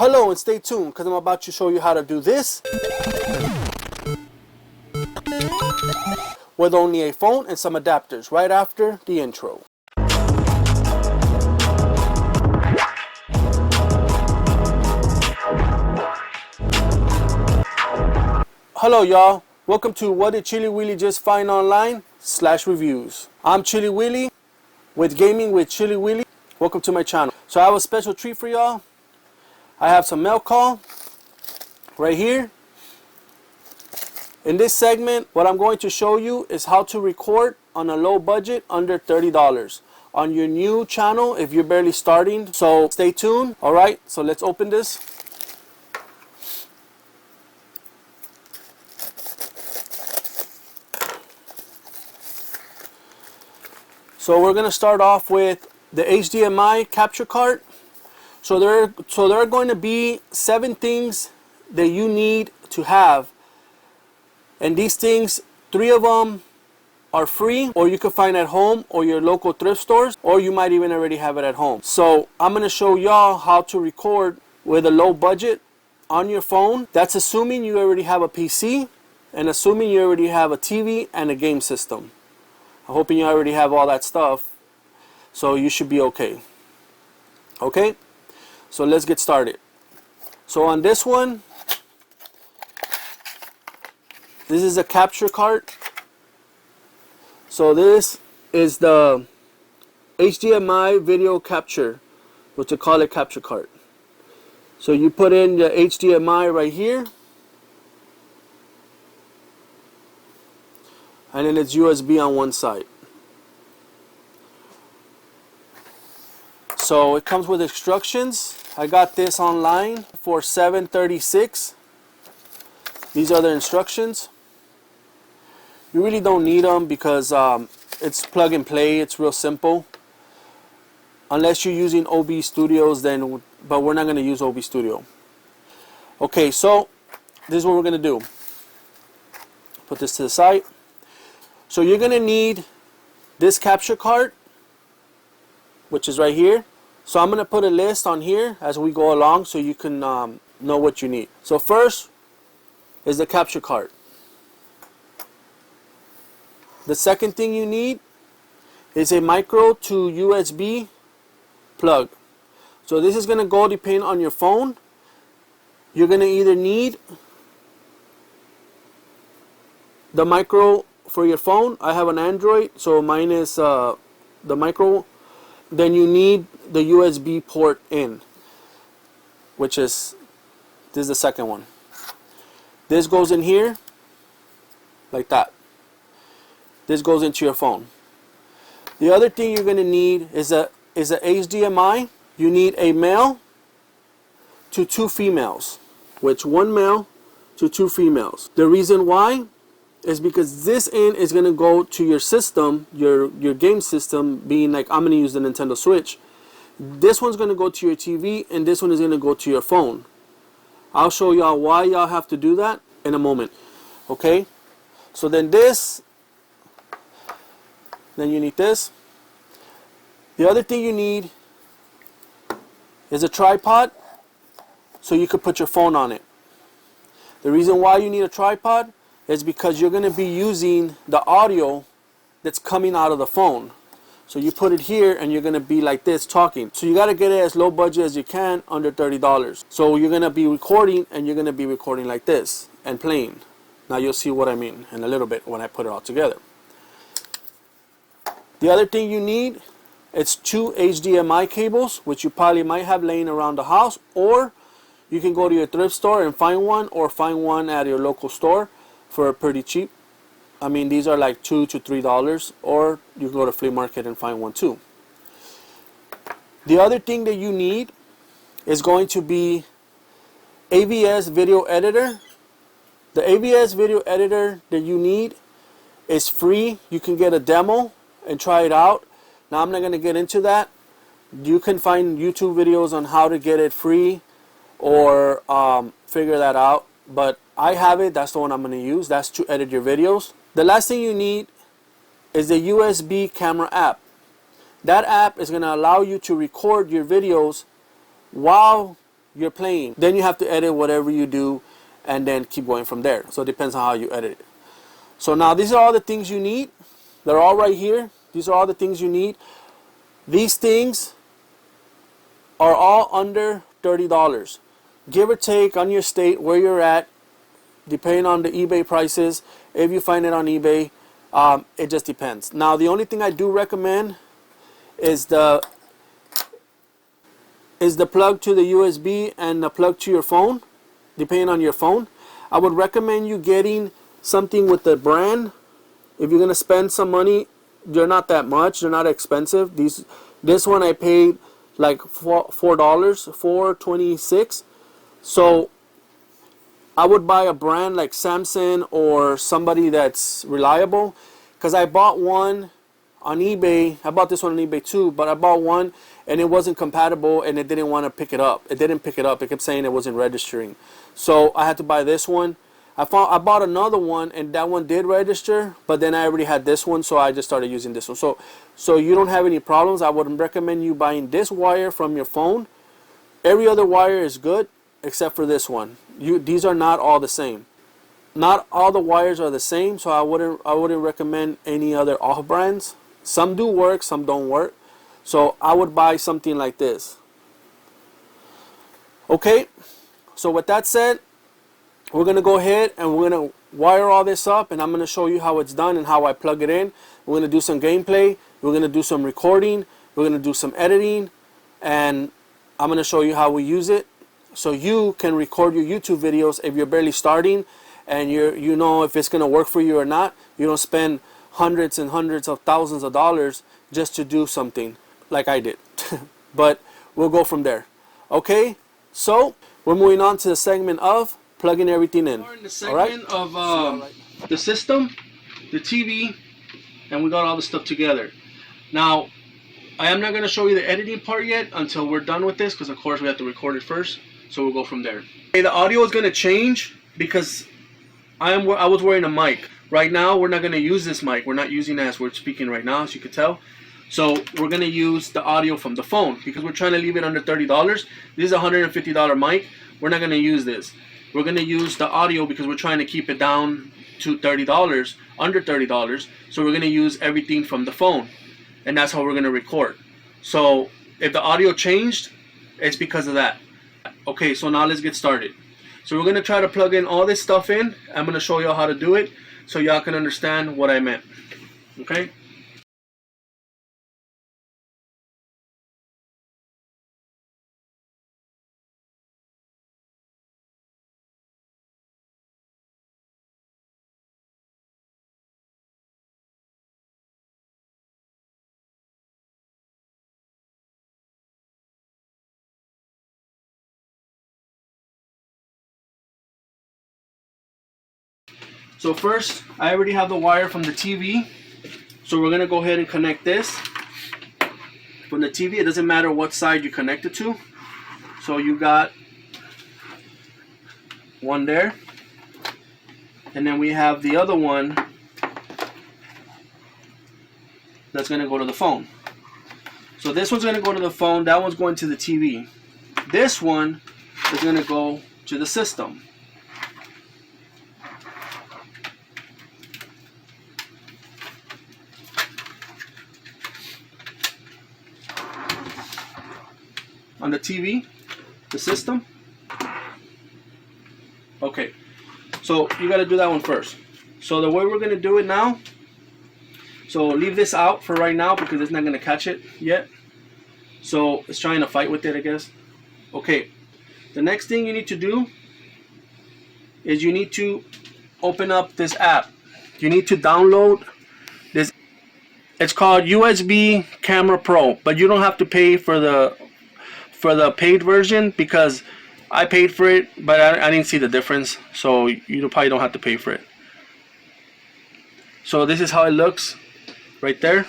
Hello, and stay tuned because I'm about to show you how to do this with only a phone and some adapters right after the intro. Hello y'all, welcome to What Did Chillie Willie Just Find Online /reviews. I'm Chillie Willie with Gaming with Chillie Willie. Welcome to my channel. So I have a special treat for y'all. I have some mail call right here. In this segment, what I'm going to show you is how to record on a low budget under $30 on your new channel if you're barely starting. So stay tuned. All right, so let's open this. So we're gonna start off with the HDMI capture card. So there are going to be 7 things that you need to have, and these things, 3 of them are free, or you can find at home or your local thrift stores, or you might even already have it at home. So I'm gonna show y'all how to record with a low budget on your phone. That's assuming you already have a PC and assuming you already have a TV and a game system. I'm hoping you already have all that stuff, so you should be okay. Okay, so let's get started. So on this one, this is a capture card. So this is the HDMI video capture, what you call it, capture card. So you put in the HDMI right here, and then it's USB on one side. So it comes with instructions. I got this online for $7.36. These are the instructions. You really don't need them because it's plug and play. It's real simple. Unless you're using OB Studios, then, but we're not going to use OB Studio. Okay, so this is what we're going to do. Put this to the side. So you're going to need this capture card, which is right here. So I'm going to put a list on here as we go along so you can know what you need. So first is the capture card. The second thing you need is a micro to USB plug. So this is going to go depending on your phone. You're going to either need the micro for your phone. I have an Android, so mine is the micro. Then you need the USB port in, which is, this is the second one. This goes in here like that. This goes into your phone. The other thing you're going to need is a HDMI. You need a male to 2 females, which 1 male to 2 females. The reason why is because this end is going to go to your system, your game system, being like, I'm going to use the Nintendo Switch. This one's going to go to your TV, and this one is going to go to your phone. I'll show y'all why y'all have to do that in a moment. Okay, so then you need this. The other thing you need is a tripod so you could put your phone on it. The reason why you need a tripod is because you're going to be using the audio that's coming out of the phone. So you put it here and you're going to be like this talking. So you got to get it as low budget as you can, under $30. So you're going to be recording, and you're going to be recording like this and playing. Now you'll see what I mean in a little bit when I put it all together. The other thing you need is 2 HDMI cables, which you probably might have laying around the house, or you can go to your thrift store and find one, or find one at your local store for pretty cheap. I mean, these are like $2 to $3, or you can go to flea market and find one too. The other thing that you need is going to be AVS video editor. The AVS video editor that you need is free. You can get a demo and try it out. Now I'm not going to get into that. You can find YouTube videos on how to get it free, or figure that out. But I have it. That's the one I'm going to use. That's to edit your videos. The last thing you need is the USB camera app. That app is going to allow you to record your videos while you're playing. Then you have to edit whatever you do and then keep going from there. So it depends on how you edit it. So now these are all the things you need. They're all right here. These are all the things you need. These things are all under $30. Give or take on your state where you're at, depending on the eBay prices. If you find it on eBay, it just depends. Now the only thing I do recommend is the plug to the USB and the plug to your phone, depending on your phone. I would recommend you getting something with the brand. If you're gonna spend some money, they're not that much. They're not expensive. This one I paid like $4, $4.26. So I would buy a brand like Samsung or somebody that's reliable. Because I bought one on eBay. I bought this one on eBay too, but I bought one and it wasn't compatible and it didn't want to pick it up. It didn't pick it up. It kept saying it wasn't registering. So I had to buy this one. I bought another one and that one did register, but then I already had this one, so I just started using this one. So you don't have any problems. I would recommend you buying this wire from your phone. Every other wire is good except for this one. These are not all the same. Not all the wires are the same, so I wouldn't recommend any other off brands. Some do work, some don't work. So I would buy something like this. Okay, so with that said, we're going to go ahead and we're going to wire all this up, and I'm going to show you how it's done and how I plug it in. We're going to do some gameplay, we're going to do some recording, we're going to do some editing, and I'm going to show you how we use it so you can record your YouTube videos if you're barely starting and you know if it's going to work for you or not. You don't spend hundreds and hundreds of thousands of dollars just to do something like I did. But we'll go from there. Okay, so we're moving on to the segment of plugging everything in. We're in the segment of the system, the TV, and we got all the stuff together. Now, I am not going to show you the editing part yet until we're done with this, because of course we have to record it first. So we'll go from there. Okay, the audio is going to change because I was wearing a mic. Right now, we're not going to use this mic. We're not using it as we're speaking right now, as you can tell. So we're going to use the audio from the phone because we're trying to leave it under $30. This is a $150 mic. We're not going to use this. We're going to use the audio because we're trying to keep it down to $30, under $30. So we're going to use everything from the phone. And that's how we're going to record. So if the audio changed, it's because of that. Okay, so now let's get started. So we're going to try to plug in all this stuff in. I'm going to show y'all how to do it so y'all can understand what I meant. Okay? So first, I already have the wire from the TV. So we're going to go ahead and connect this from the TV. It doesn't matter what side you connect it to. So you got one there. And then we have the other one that's going to go to the phone. So this one's going to go to the phone. That one's going to the TV. This one is going to go to the system. On the TV, the system. Okay, so you got to do that one first. So the way we're going to do it now, so leave this out for right now because it's not going to catch it yet. So it's trying to fight with it, I guess. Okay, the next thing you need to do is you need to open up this app. You need to download this. It's called USB Camera Pro, but you don't have to pay for the paid version because I paid for it, but I didn't see the difference, so you probably don't have to pay for it. So this is how it looks right there.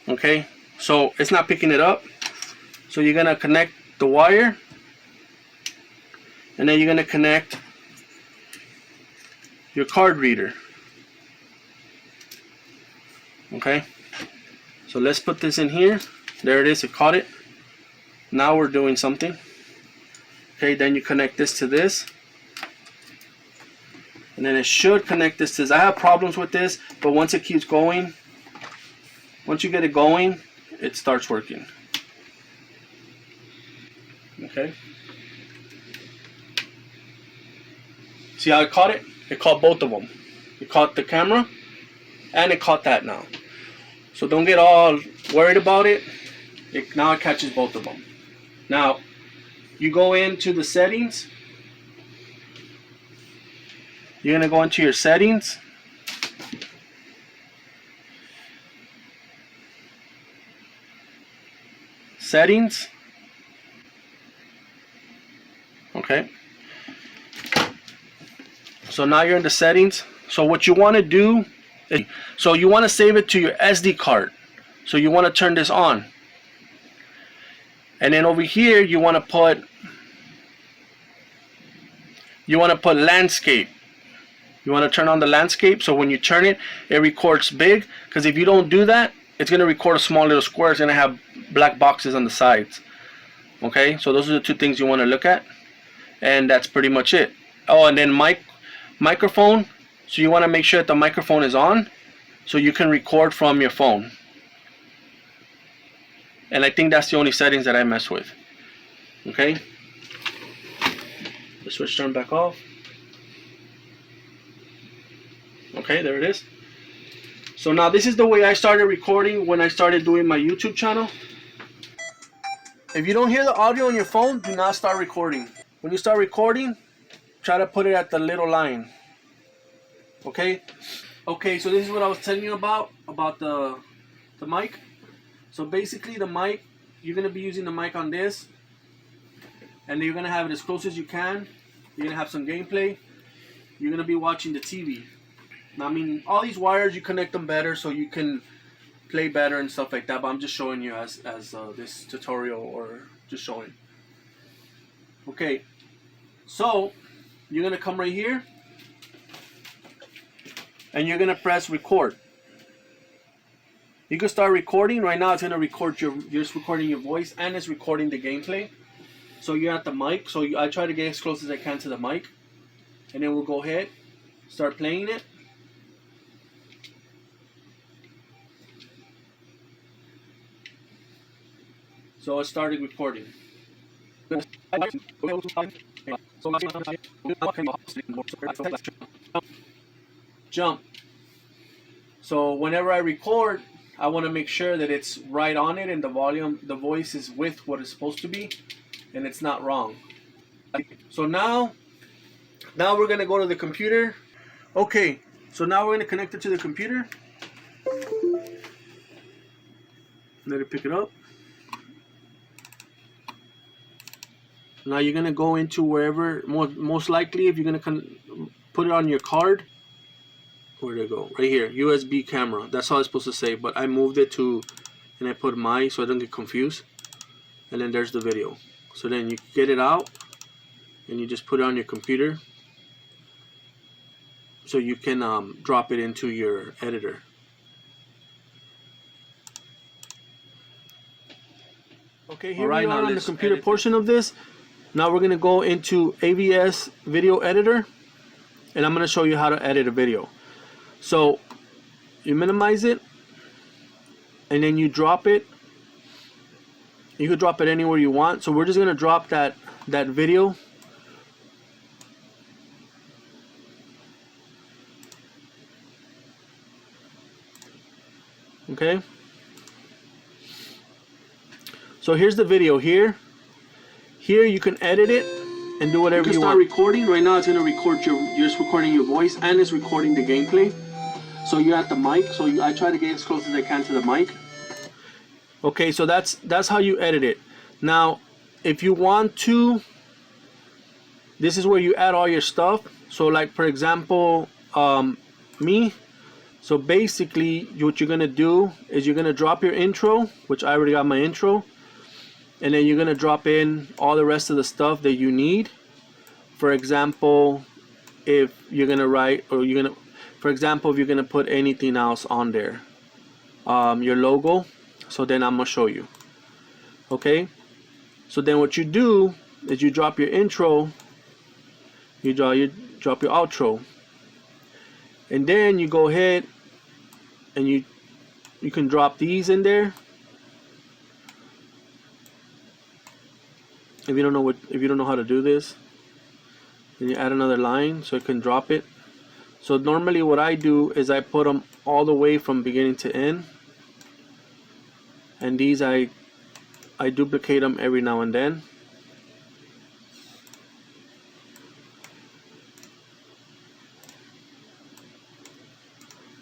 Okay, so it's not picking it up, so you're gonna connect the wire and then you're gonna connect your card reader. Okay, so let's put this in here. There it is, it caught it. Now we're doing something. Okay, then you connect this to this. And then it should connect this to this. I have problems with this, but once it keeps going, once you get it going, it starts working. Okay. See how it caught it? It caught both of them. It caught the camera and it caught that now. So don't get all worried about it. Now it catches both of them. Now you go into the settings. You're going to go into your settings. Settings. Okay. So now you're in the settings. So what you want to do is, so you want to save it to your SD card. So you want to turn this on. And then over here you want to put landscape. You want to turn on the landscape, so when you turn it, it records big. Because if you don't do that, it's going to record a small little square. It's going to have black boxes on the sides. Okay, so those are the two things you want to look at. And that's pretty much it. Oh, and then microphone. So you want to make sure that the microphone is on, so you can record from your phone. And I think that's the only settings that I mess with. Okay. The switch turned back off. Okay, there it is. So now this is the way I started recording when I started doing my YouTube channel. If you don't hear the audio on your phone, do not start recording. When you start recording, try to put it at the little line. Okay? Okay, so this is what I was telling you about the mic. So basically the mic, you're going to be using the mic on this. And you're going to have it as close as you can. You're going to have some gameplay. You're going to be watching the TV. Now, I mean, all these wires, you connect them better so you can play better and stuff like that. But I'm just showing you as this tutorial, or just showing. Okay, so you're going to come right here. And you're going to press record. You can start recording. Right now it's going to record you're just recording your voice, and it's recording the gameplay. So you're at the mic. So I try to get as close as I can to the mic. And then we'll go ahead, start playing it. So it started recording. Jump. So whenever I record, I want to make sure that it's right on it and the volume, the voice is with what it's supposed to be, and it's not wrong. So now we're going to go to the computer. Okay, so now we're going to connect it to the computer. Let it pick it up. Now you're going to go into wherever, most likely if you're going to put it on your card. Where'd it go? Right here, USB camera. That's all it's supposed to say, but I moved it to, and I put my, so I don't get confused. And then there's the video. So then you get it out, and you just put it on your computer, so you can drop it into your editor. Okay, here we are on the computer portion of this. Now we're going to go into AVS Video Editor, and I'm going to show you how to edit a video. So you minimize it, and then you drop it. You could drop it anywhere you want. So we're just going to drop that video. Okay. So here's the video here. Here you can edit it and do whatever you want. You can start recording. Right now it's going to record you're just recording your voice, and it's recording the gameplay. So you're at the mic. So I try to get as close as I can to the mic. Okay, so that's how you edit it. Now, if you want to, this is where you add all your stuff. So like, for example, me. So basically what you're going to do is you're going to drop your intro, which I already got my intro. And then you're going to drop in all the rest of the stuff that you need. For example, if you're going to write, or you're going to, for example, if you're going to put anything else on there, your logo. So then I'm going to show you. Okay. So then what you do is you drop your intro, you drop your outro, and then you go ahead and you can drop these in there. If you don't know how to do this, then you add another line so it can drop it. So normally what I do is I put them all the way from beginning to end, and these I duplicate them every now and then.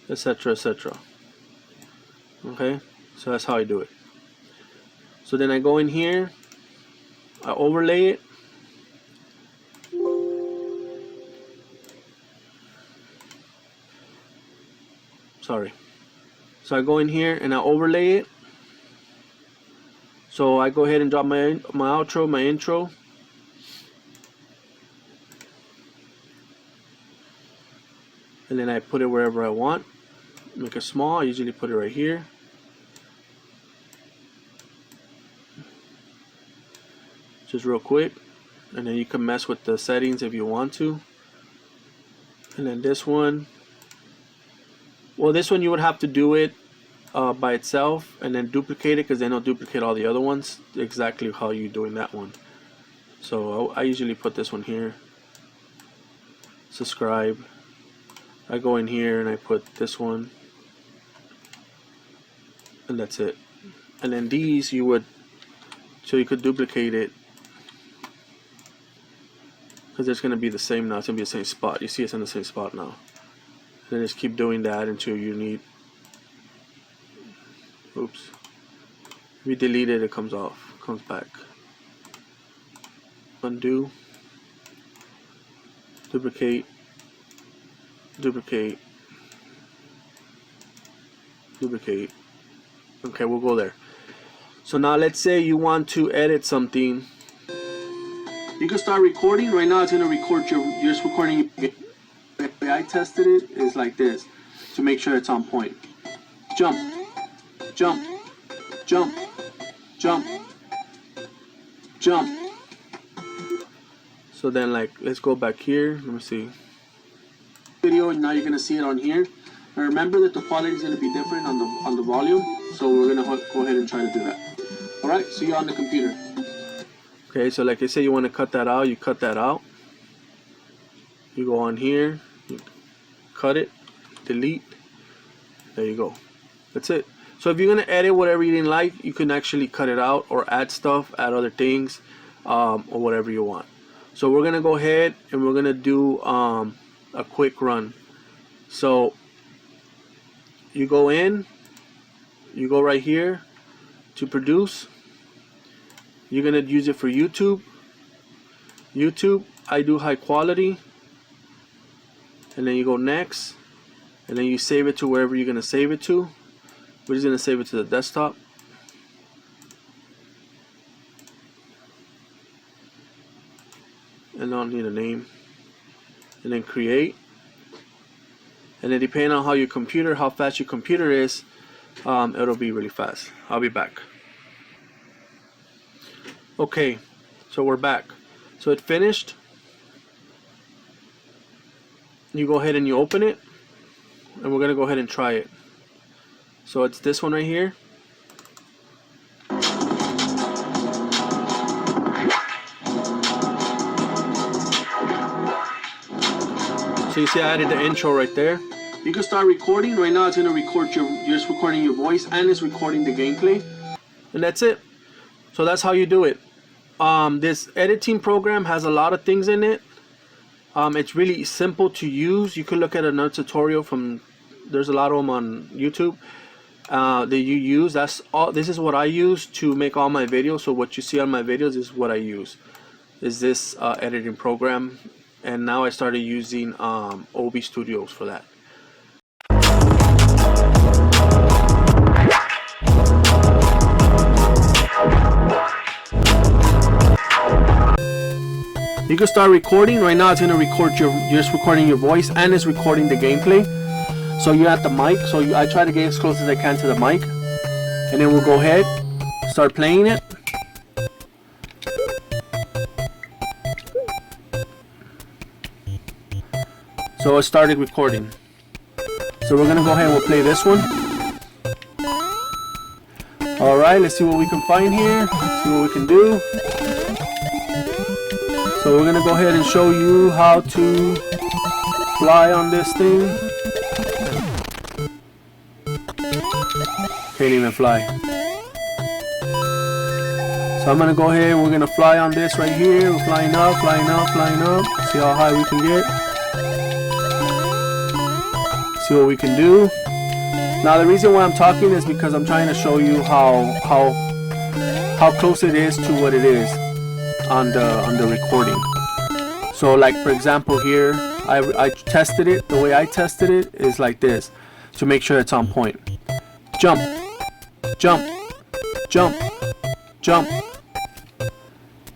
Etc, etc. Okay, so that's how I do it. So then I go in here, I overlay it, sorry, so I go in here and I overlay it. So I go ahead and drop my outro, my intro, and then I put it wherever I want. Make it small. I usually put it right here. Just real quick, and then you can mess with the settings if you want to. And then this one, well, this one you would have to do it by itself and then duplicate it, because then it'll duplicate all the other ones exactly how you're doing that one. So I usually put this one here, subscribe. I go in here and I put this one, and that's it. And then these so you could duplicate it, because it's going to be the same now. It's going to be the same spot. You see it's in the same spot now. And then just keep doing that until you need, oops, if you delete it, it comes off, comes back. Undo, duplicate, duplicate, duplicate. Okay, we'll go there. So now let's say you want to edit something. You can start recording. Right now it's going to record you're just recording. The way I tested it is like this, to make sure it's on point. Jump, jump, jump, jump, jump. So then, like, let's go back here. Let me see. Video, and now you're going to see it on here. Now remember that the quality is going to be different on the volume, so we're going to go ahead and try to do that. Alright, so you're on the computer. Okay, so like I say, you want to cut that out, you cut that out. You go on here, you cut it, delete. There you go. That's it. So if you're going to edit whatever you didn't like, you can actually cut it out or add stuff, add other things, or whatever you want. So we're going to go ahead and we're going to do a quick run. So you go in, you go right here to produce. You're going to use it for YouTube. YouTube, I do high quality. And then you go next. And then you save it to wherever you're going to save it to. We're just going to save it to the desktop. And I don't need a name. And then create. And then depending on how fast your computer is, it'll be really fast. I'll be back. Okay, so we're back. So it finished. You go ahead and you open it, and we're gonna go ahead and try it. So it's this one right here. So you see I added the intro right there. You can start recording. Right now it's gonna record you're just recording your voice, and it's recording the gameplay. And that's it. So that's how you do it. This editing program has a lot of things in it. It's really simple to use. You can look at another tutorial there's a lot of them on YouTube that you use. That's all. This is what I use to make all my videos. So what you see on my videos is what I use. Is this editing program, and now I started using OB Studios for that. You can start recording. Right now it's going to record you're just recording your voice, and it's recording the gameplay. So you're at the mic, so I try to get as close as I can to the mic, and then we'll go ahead, start playing it. So it started recording. So we're gonna go ahead and we'll play this one. Alright, let's see what we can find here. See what we can do. So we're gonna go ahead and show you how to fly on this thing. Can't even fly. So I'm gonna go ahead and we're gonna fly on this right here. We're flying up, flying up, flying up. See how high we can get. See what we can do. Now the reason why I'm talking is because I'm trying to show you how close it is to what it is on the recording. So like for example here, I tested it. The way I tested it is like this to make sure it's on point. Jump, jump, jump, jump,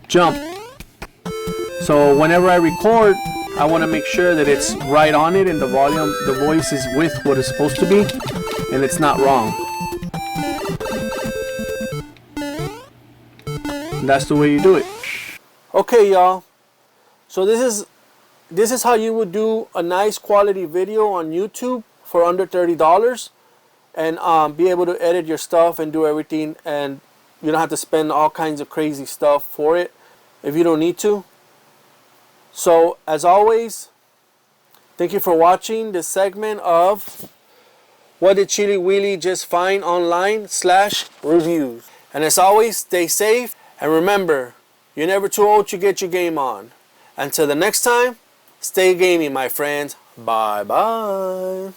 jump. So whenever I record, I want to make sure that it's right on it and the volume, the voice is with what it's supposed to be and it's not wrong. And that's the way you do it. Okay, y'all. So this is how you would do a nice quality video on YouTube for under $30 and be able to edit your stuff and do everything, and you don't have to spend all kinds of crazy stuff for it if you don't need to. So as always, thank you for watching this segment of What Did Chillie Willie Just Find Online / reviews. And as always, stay safe and remember, you're never too old to get your game on. Until the next time, stay gaming, my friends. Bye bye.